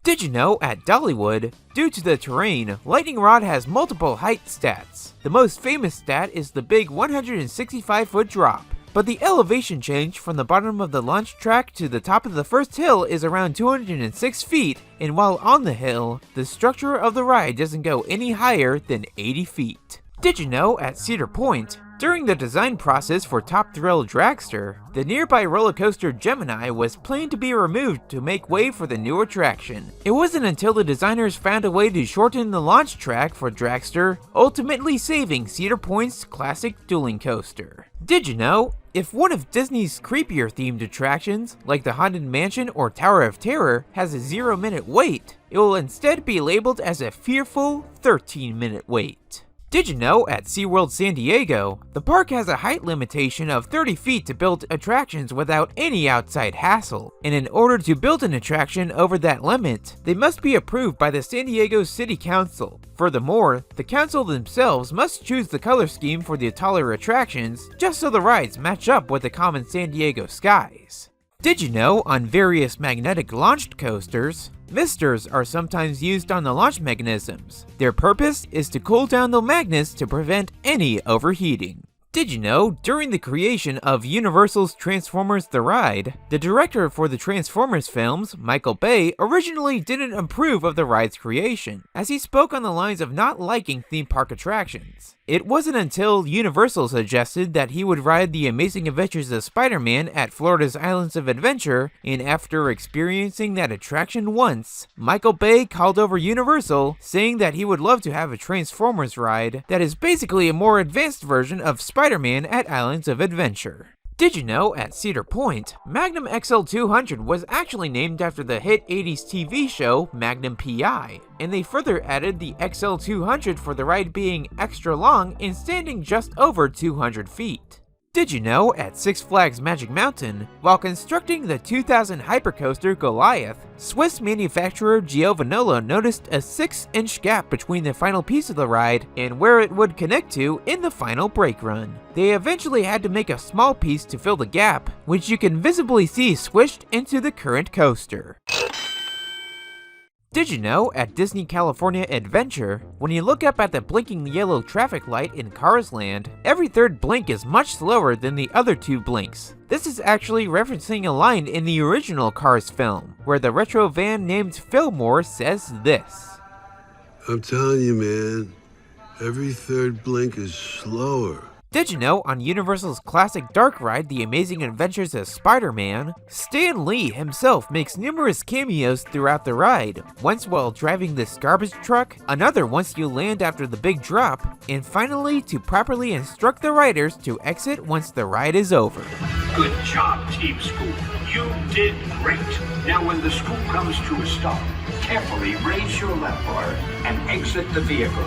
Did you know at Dollywood, due to the terrain, Lightning Rod has multiple height stats. The most famous stat is the big 165-foot drop. But the elevation change from the bottom of the launch track to the top of the first hill is around 206 feet, and while on the hill, the structure of the ride doesn't go any higher than 80 feet. Did you know at Cedar Point, during the design process for Top Thrill Dragster, the nearby roller coaster Gemini was planned to be removed to make way for the new attraction. It wasn't until the designers found a way to shorten the launch track for Dragster, ultimately saving Cedar Point's classic dueling coaster. Did you know? If one of Disney's creepier themed attractions, like the Haunted Mansion or Tower of Terror, has a 0-minute wait, it will instead be labeled as a fearful 13-minute wait. Did you know at SeaWorld San Diego, the park has a height limitation of 30 feet to build attractions without any outside hassle, and in order to build an attraction over that limit, they must be approved by the San Diego City Council. Furthermore, the council themselves must choose the color scheme for the taller attractions, just so the rides match up with the common San Diego skies. Did you know on various magnetic launched coasters, misters are sometimes used on the launch mechanisms. Their purpose is to cool down the magnets to prevent any overheating. Did you know, during the creation of Universal's Transformers The Ride, the director for the Transformers films, Michael Bay, originally didn't approve of the ride's creation, as he spoke on the lines of not liking theme park attractions. It wasn't until Universal suggested that he would ride The Amazing Adventures of Spider-Man at Florida's Islands of Adventure, and after experiencing that attraction once, Michael Bay called over Universal, saying that he would love to have a Transformers ride that is basically a more advanced version of Spider-Man at Islands of Adventure. Did you know at Cedar Point, Magnum XL200 was actually named after the hit 80s TV show Magnum P.I., and they further added the XL200 for the ride being extra long and standing just over 200 feet. Did you know at Six Flags Magic Mountain, while constructing the 2000 hypercoaster Goliath, Swiss manufacturer Giovanolo noticed a 6-inch gap between the final piece of the ride and where it would connect to in the final brake run. They eventually had to make a small piece to fill the gap, which you can visibly see squished into the current coaster. Did you know at Disney California Adventure, when you look up at the blinking yellow traffic light in Cars Land, every third blink is much slower than the other two blinks. This is actually referencing a line in the original Cars film, where the retro van named Fillmore says this. I'm telling you, man, every third blink is slower. Did you know on Universal's classic dark ride The Amazing Adventures of Spider-Man, Stan Lee himself makes numerous cameos throughout the ride, once while driving this garbage truck, another once you land after the big drop, and finally to properly instruct the riders to exit once the ride is over. Good job, Team Scoop. You did great. Now when the scoop comes to a stop, carefully raise your lap bar and exit the vehicle.